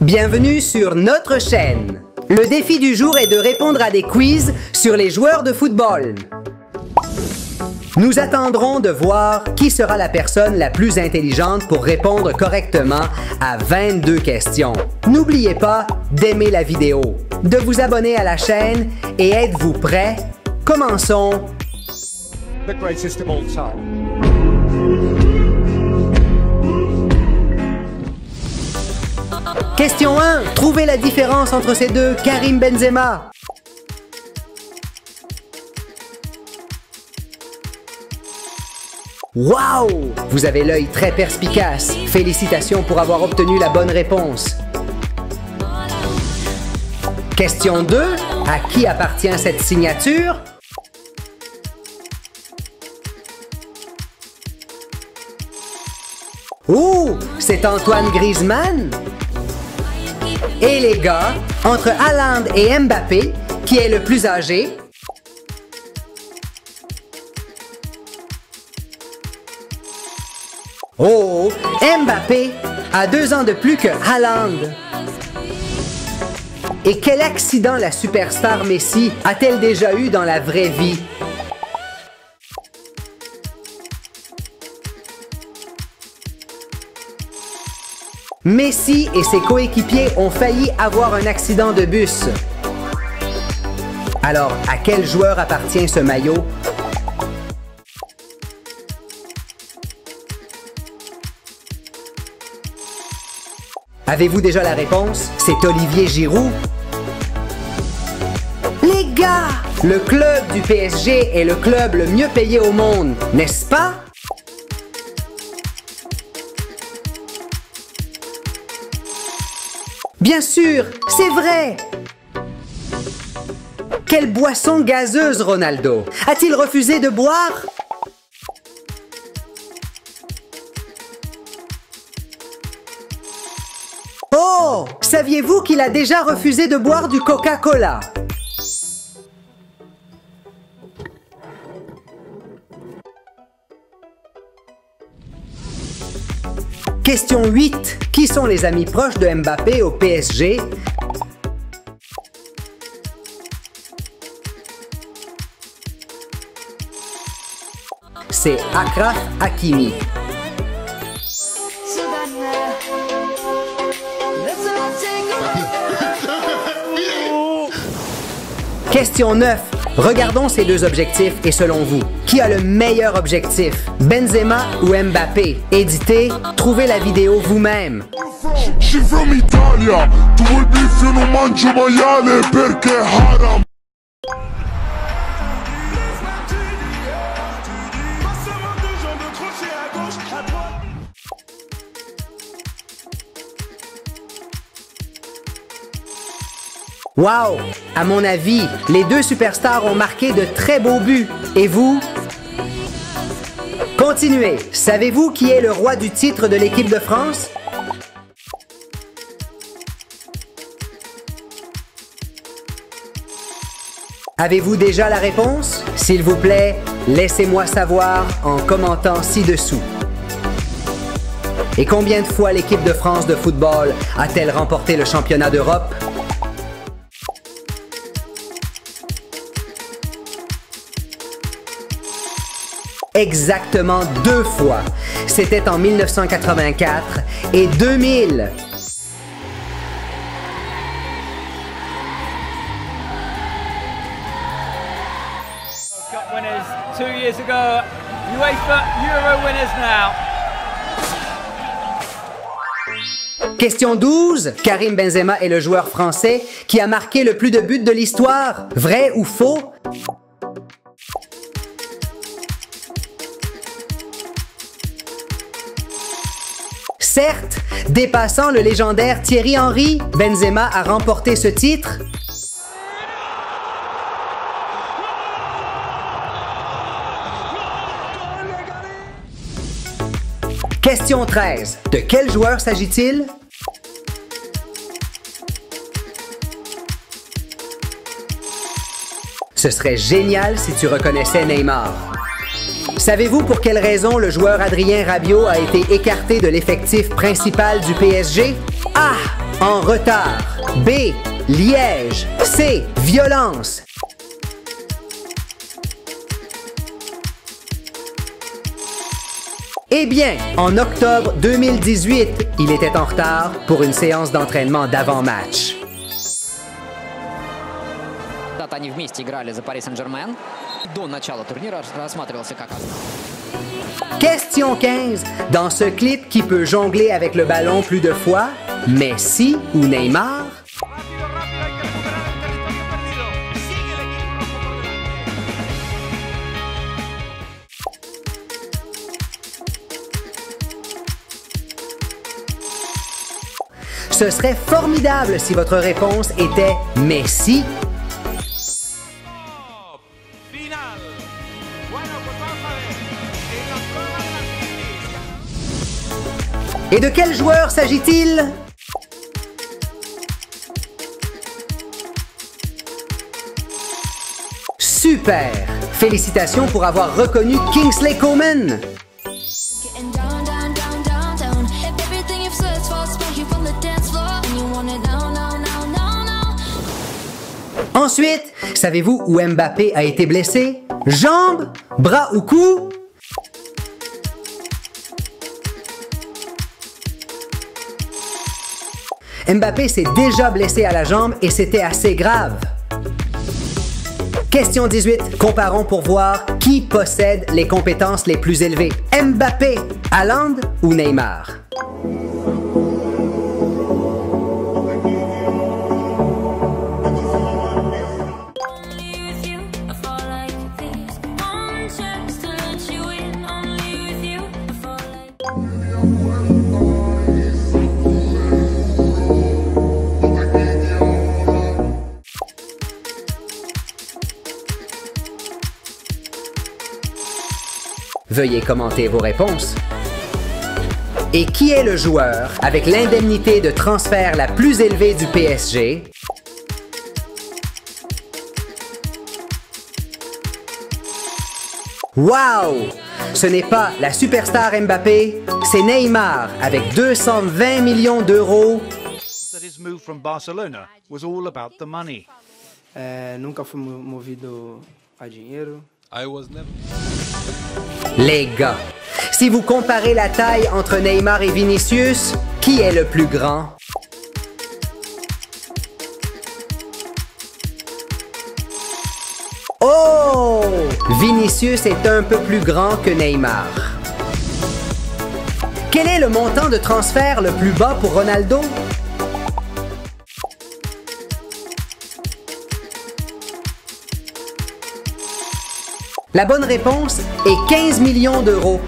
Bienvenue sur notre chaîne. Le défi du jour est de répondre à des quiz sur les joueurs de football. Nous attendrons de voir qui sera la personne la plus intelligente pour répondre correctement à 22 questions. N'oubliez pas d'aimer la vidéo, de vous abonner à la chaîne et êtes-vous prêts? Commençons! The greatest of all time. Question 1. Trouvez la différence entre ces deux. Karim Benzema. Wow! Vous avez l'œil très perspicace. Félicitations pour avoir obtenu la bonne réponse. Question 2. À qui appartient cette signature? Oh! C'est Antoine Griezmann? Et les gars, entre Haaland et Mbappé, qui est le plus âgé? Oh! Mbappé a 2 ans de plus que Haaland. Et quel accident la superstar Messi a-t-elle déjà eu dans la vraie vie? Messi et ses coéquipiers ont failli avoir un accident de bus. Alors, à quel joueur appartient ce maillot? Avez-vous déjà la réponse? C'est Olivier Giroud. Les gars! Le club du PSG est le club le mieux payé au monde, n'est-ce pas? Bien sûr, c'est vrai! Quelle boisson gazeuse, Ronaldo! A-t-il refusé de boire? Oh! Saviez-vous qu'il a déjà refusé de boire du Coca-Cola? Question 8. Qui sont les amis proches de Mbappé au PSG? C'est Achraf Hakimi. Question 9. Regardons ces deux objectifs et selon vous, qui a le meilleur objectif? Benzema ou Mbappé? Éditez, trouvez la vidéo vous-même. Wow! À mon avis, les deux superstars ont marqué de très beaux buts. Et vous? Continuez. Savez-vous qui est le roi du titre de l'équipe de France? Avez-vous déjà la réponse? S'il vous plaît, laissez-moi savoir en commentant ci-dessous. Et combien de fois l'équipe de France de football a-t-elle remporté le championnat d'Europe? Exactement 2 fois. C'était en 1984 et 2000. Cup winners 2 years ago, UEFA Euro winners now. Question 12. Karim Benzema est le joueur français qui a marqué le plus de buts de l'histoire. Vrai ou faux? Certes, dépassant le légendaire Thierry Henry, Benzema a remporté ce titre. Question 13. De quel joueur s'agit-il? Ce serait génial si tu reconnaissais Neymar. Savez-vous pour quelle raison le joueur Adrien Rabiot a été écarté de l'effectif principal du PSG? Ah! En retard. B. Liège. C. Violence. Eh bien, en octobre 2018, il était en retard pour une séance d'entraînement d'avant-match. Они вместе играли за Paris Saint-Germain. До начала турнира рассматривался как основа. Question 15. Dans ce clip qui peut jongler avec le ballon plus de fois, Messi ou Neymar? Ce serait formidable si votre réponse était Messi. Et de quel joueur s'agit-il? Super! Félicitations pour avoir reconnu Kingsley Coman! Ensuite, savez-vous où Mbappé a été blessé? Jambe, bras ou cou? Mbappé s'est déjà blessé à la jambe et c'était assez grave. Question 18. Comparons pour voir qui possède les compétences les plus élevées. Mbappé, Haaland ou Neymar? Veuillez commenter vos réponses. Et qui est le joueur avec l'indemnité de transfert la plus élevée du PSG? Wow! Ce n'est pas la superstar Mbappé, c'est Neymar avec 220 millions d'euros. That his move from Barcelona was all about the money. Nunca fui movido a dinheiro. I was never. Les gars, si vous comparez la taille entre Neymar et Vinicius, qui est le plus grand? Oh! Vinicius est un peu plus grand que Neymar. Quel est le montant de transfert le plus bas pour Ronaldo? La bonne réponse est 15 millions d'euros.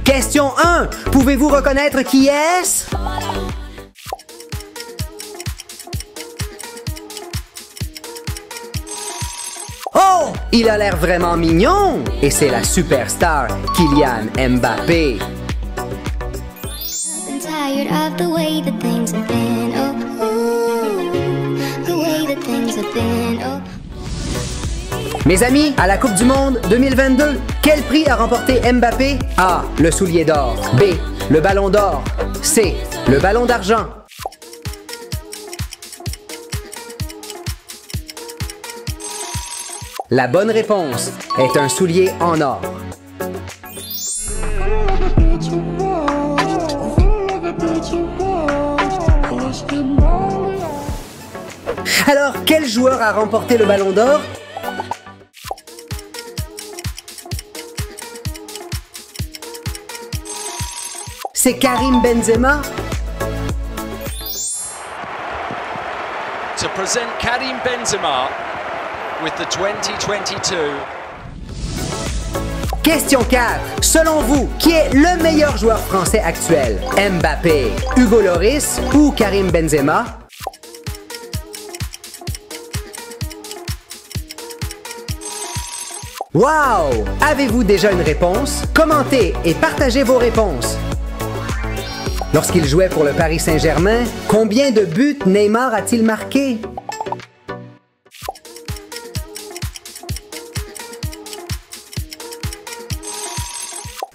Question 1. Pouvez-vous reconnaître qui est-ce? Oh! Il a l'air vraiment mignon! Et c'est la superstar Kylian Mbappé. Mes amis, à la Coupe du Monde 2022, quel prix a remporté Mbappé? A. Le soulier d'or. B. Le ballon d'or. C. Le ballon d'argent. La bonne réponse est un soulier en or. Alors, quel joueur a remporté le ballon d'or? C'est Karim Benzema. To present Karim Benzema with the 2022. Question 4. Selon vous, qui est le meilleur joueur français actuel? Mbappé, Hugo Lloris ou Karim Benzema? Wow! Avez-vous déjà une réponse? Commentez et partagez vos réponses. Lorsqu'il jouait pour le Paris Saint-Germain, combien de buts Neymar a-t-il marqué?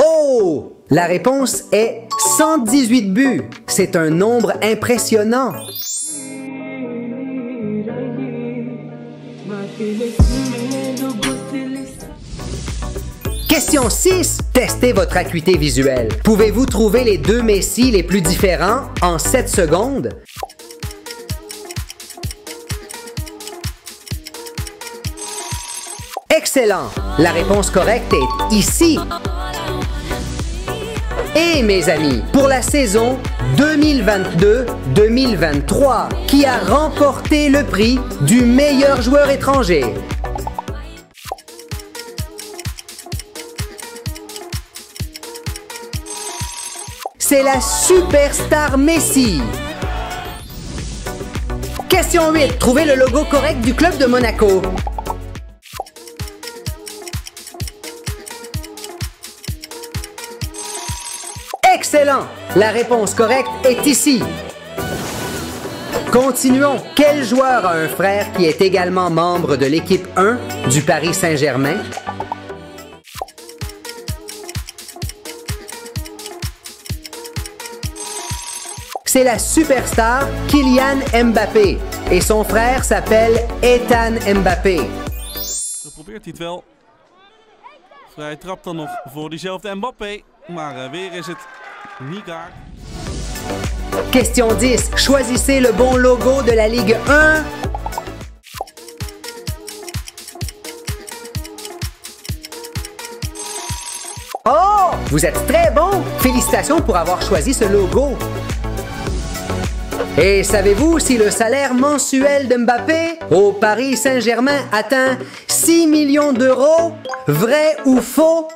Oh! La réponse est 118 buts. C'est un nombre impressionnant. Question 6. Testez votre acuité visuelle. Pouvez-vous trouver les deux Messi les plus différents en 7 secondes? Excellent! La réponse correcte est ici. Et mes amis, pour la saison 2022-2023, qui a remporté le prix du meilleur joueur étranger? C'est la superstar Messi. Question 8. Trouvez le logo correct du club de Monaco. Excellent! La réponse correcte est ici. Continuons. Quel joueur a un frère qui est également membre de l'équipe 1 du Paris Saint-Germain? C'est la superstar Kylian Mbappé et son frère s'appelle Ethan Mbappé. Zo probeert hij het wel. Vrije trap dan nog voor diezelfde Mbappé, maar weer is het niet daar. Question 10. Choisissez le bon logo de la Ligue 1. Oh! Vous êtes très bon! Félicitations pour avoir choisi ce logo. Et savez-vous si le salaire mensuel de Mbappé au Paris Saint-Germain atteint 6 millions d'euros? Vrai ou faux?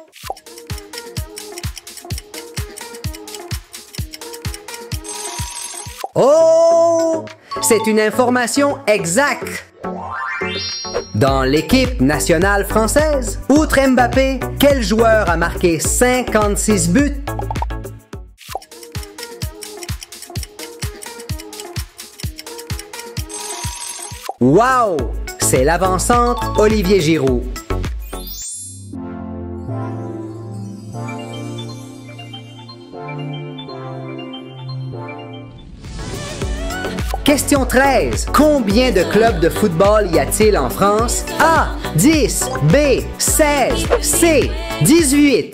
Oh! C'est une information exacte. Dans l'équipe nationale française, outre Mbappé, quel joueur a marqué 56 buts? Wow! C'est l'avant-centre Olivier Giroud. Question 13. Combien de clubs de football y a-t-il en France? A. 10. B. 16. C. 18.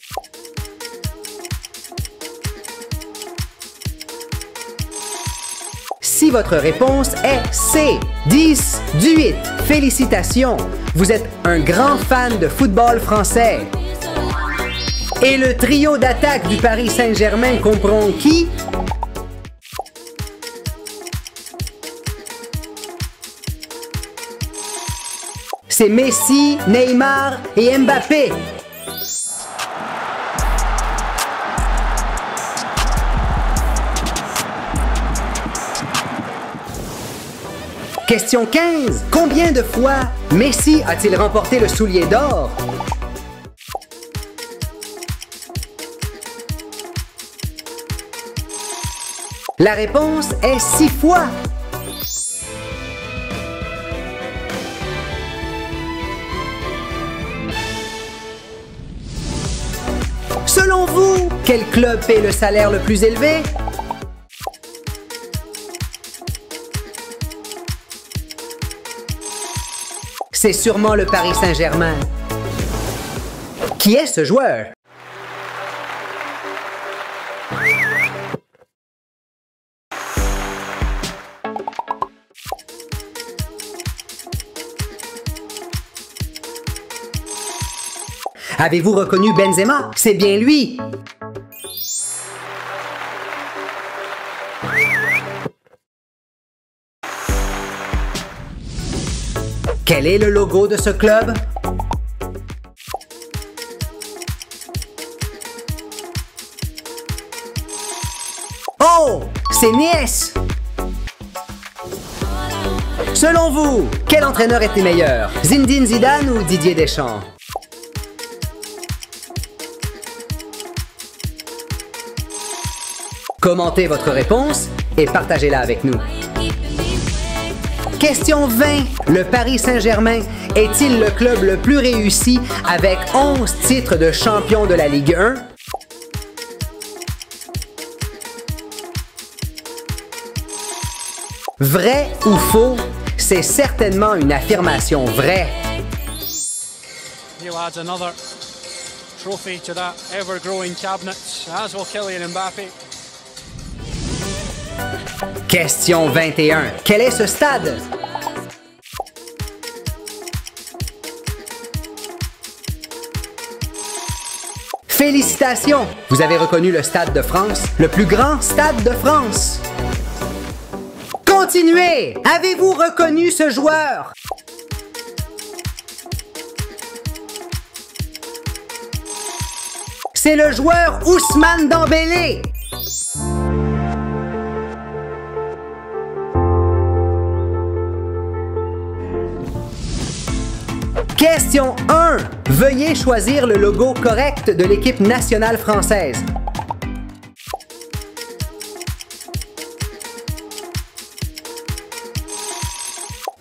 Si votre réponse est C, 10, 18, félicitations! Vous êtes un grand fan de football français. Et le trio d'attaque du Paris Saint-Germain comprend qui? C'est Messi, Neymar et Mbappé. Question 15. Combien de fois Messi a-t-il remporté le soulier d'or? La réponse est 6 fois. Selon vous, quel club paie le salaire le plus élevé? C'est sûrement le Paris Saint-Germain. Qui est ce joueur? Avez-vous reconnu Benzema? C'est bien lui! Quel est le logo de ce club? Oh! C'est Nice! Selon vous, quel entraîneur était meilleur? Zinedine Zidane ou Didier Deschamps? Commentez votre réponse et partagez-la avec nous. Question 20. Le Paris Saint-Germain est-il le club le plus réussi avec 11 titres de champion de la Ligue 1? Vrai ou faux? C'est certainement une affirmation vraie. He'll add another trophy to that ever-growing cabinet, as will Kylian Mbappé. Question 21. Quel est ce stade? Félicitations! Vous avez reconnu le Stade de France, le plus grand stade de France. Continuez! Avez-vous reconnu ce joueur? C'est le joueur Ousmane Dembélé. Question 1. Veuillez choisir le logo correct de l'équipe nationale française.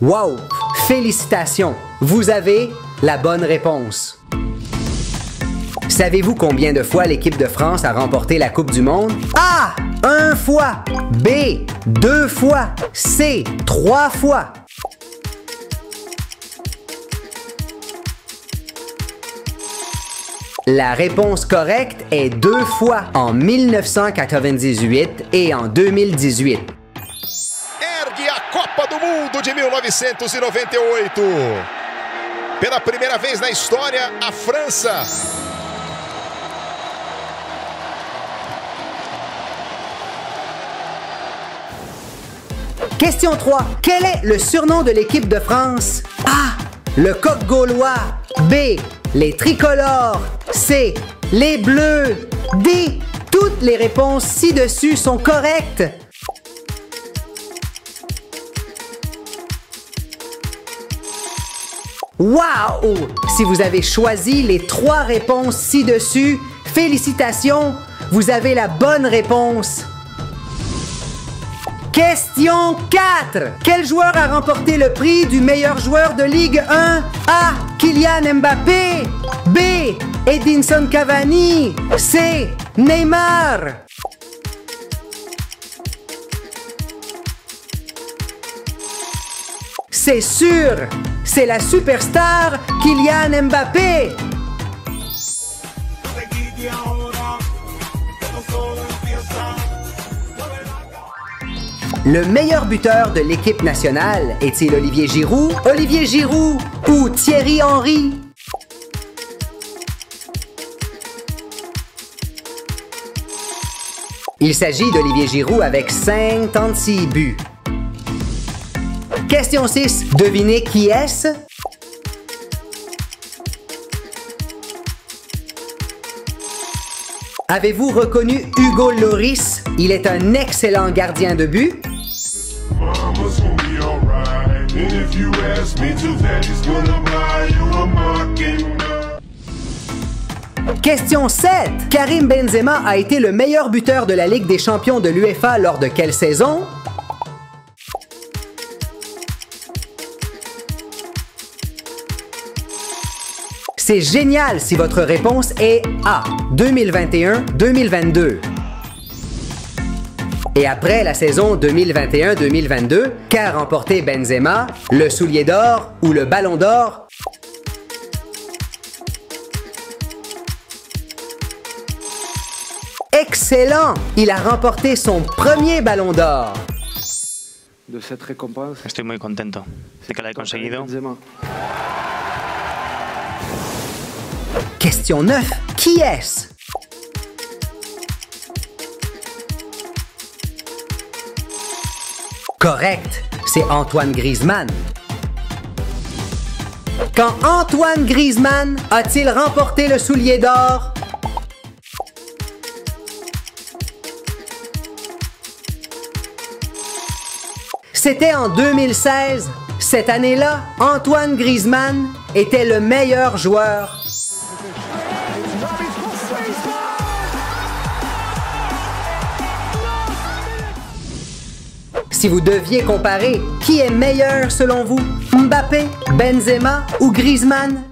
Wow! Félicitations! Vous avez la bonne réponse. Savez-vous combien de fois l'équipe de France a remporté la Coupe du Monde? A. 1 fois. B. 2 fois. C. 3 fois. La réponse correcte est 2 fois, en 1998 et en 2018. Ergue a Copa do Mundo de 1998. Pela primeira vez na história, a França. Question 3. Quel est le surnom de l'équipe de France? A. Le coq gaulois. B. Les tricolores. C. Les bleus. D. Toutes les réponses ci-dessus sont correctes. Wow! Si vous avez choisi les 3 réponses ci-dessus, félicitations! Vous avez la bonne réponse. Question 4. Quel joueur a remporté le prix du meilleur joueur de Ligue 1? A. Kylian Mbappé. B. Edinson Cavani. C. Neymar. C'est sûr, c'est la superstar Kylian Mbappé. Le meilleur buteur de l'équipe nationale est-il Olivier Giroud ou Thierry Henry? Il s'agit d'Olivier Giroud avec 56 buts. Question 6. Devinez qui est-ce? Avez-vous reconnu Hugo Lloris? Il est un excellent gardien de but. Question 7. Karim Benzema a été le meilleur buteur de la Ligue des champions de l'UEFA lors de quelle saison? C'est génial si votre réponse est A. 2021-2022. Et après la saison 2021-2022, qu'a remporté Benzema? Le soulier d'or ou le ballon d'or? Excellent! Il a remporté son premier ballon d'or. De cette récompense. Estoy muy contento de que la he conseguido. Question 9. Qui est-ce? Correct, c'est Antoine Griezmann. Quand Antoine Griezmann a-t-il remporté le soulier d'or? C'était en 2016. Cette année-là, Antoine Griezmann était le meilleur joueur. Si vous deviez comparer, qui est meilleur selon vous? Mbappé, Benzema ou Griezmann?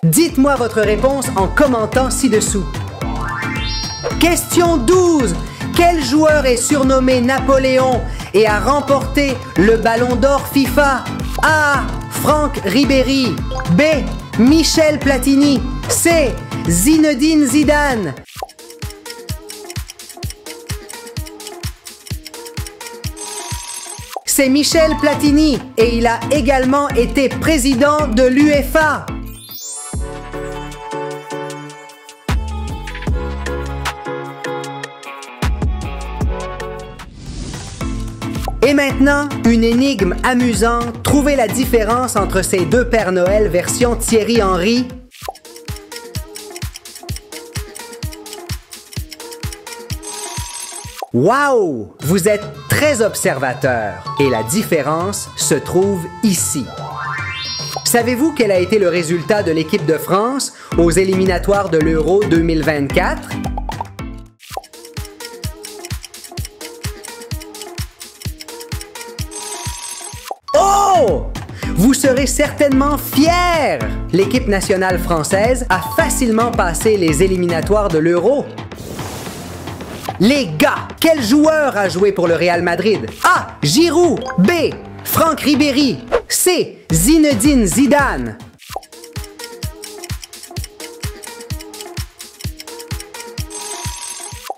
Dites-moi votre réponse en commentant ci-dessous. Question 12. Quel joueur est surnommé Napoléon et a remporté le Ballon d'Or FIFA? A. Franck Ribéry. B. Michel Platini. C. Zinedine Zidane. C'est Michel Platini et il a également été président de l'UEFA. Et maintenant, une énigme amusante. Trouvez la différence entre ces deux Pères Noël version Thierry Henry. Wow! Vous êtes très observateur et la différence se trouve ici. Savez-vous quel a été le résultat de l'équipe de France aux éliminatoires de l'Euro 2024? Oh! Vous serez certainement fiers! L'équipe nationale française a facilement passé les éliminatoires de l'Euro. Les gars, quel joueur a joué pour le Real Madrid? A. Giroud. B. Franck Ribéry. C. Zinedine Zidane.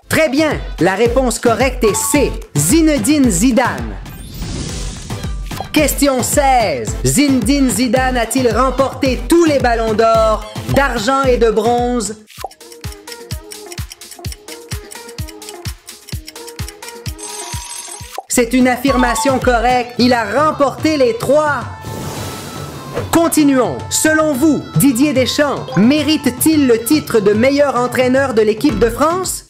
Très bien, la réponse correcte est C. Zinedine Zidane. Question 16. Zinedine Zidane a-t-il remporté tous les ballons d'or, d'argent et de bronze? C'est une affirmation correcte. Il a remporté les 3. Continuons. Selon vous, Didier Deschamps mérite-t-il le titre de meilleur entraîneur de l'équipe de France?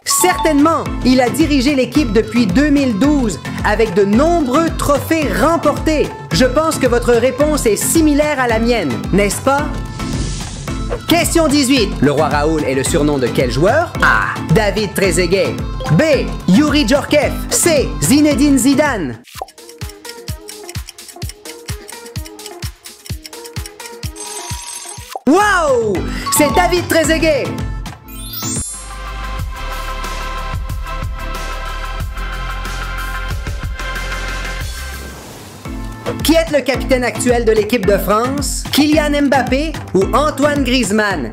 Certainement, il a dirigé l'équipe depuis 2012 avec de nombreux trophées remportés. Je pense que votre réponse est similaire à la mienne, n'est-ce pas? Question 18. Le roi Raoul est le surnom de quel joueur? A. David Trezeguet. B. Youri Djorkaeff. C. Zinedine Zidane. Wow! C'est David Trezeguet. Qui est le capitaine actuel de l'équipe de France? Kylian Mbappé ou Antoine Griezmann?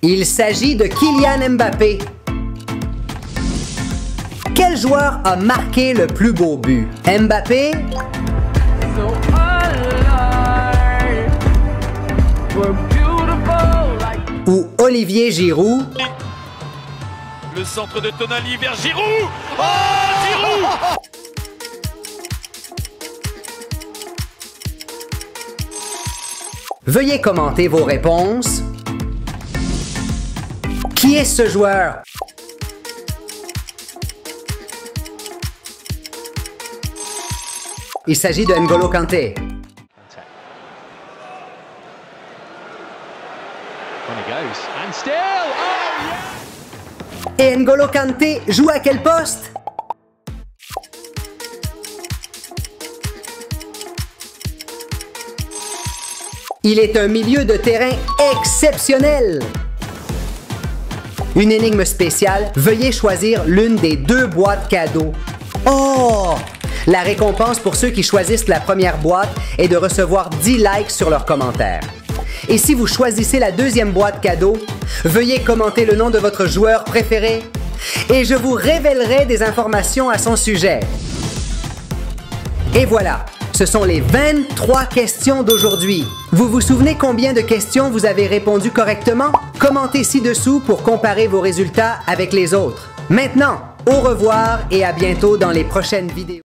Il s'agit de Kylian Mbappé. Quel joueur a marqué le plus beau but? Mbappé? Ou Olivier Giroud? Le centre de Tonali vers Giroud. Oh, Giroud! Veuillez commenter vos réponses. Qui est ce joueur? Il s'agit de N'Golo Kanté. Et N'Golo Kanté joue à quel poste? Il est un milieu de terrain exceptionnel. Une énigme spéciale, veuillez choisir l'une des 2 boîtes cadeaux. Oh! La récompense pour ceux qui choisissent la première boîte est de recevoir 10 likes sur leurs commentaires. Et si vous choisissez la 2e boîte cadeau, veuillez commenter le nom de votre joueur préféré et je vous révélerai des informations à son sujet. Et voilà, ce sont les 23 questions d'aujourd'hui. Vous vous souvenez combien de questions vous avez répondu correctement? Commentez ci-dessous pour comparer vos résultats avec les autres. Maintenant, au revoir et à bientôt dans les prochaines vidéos.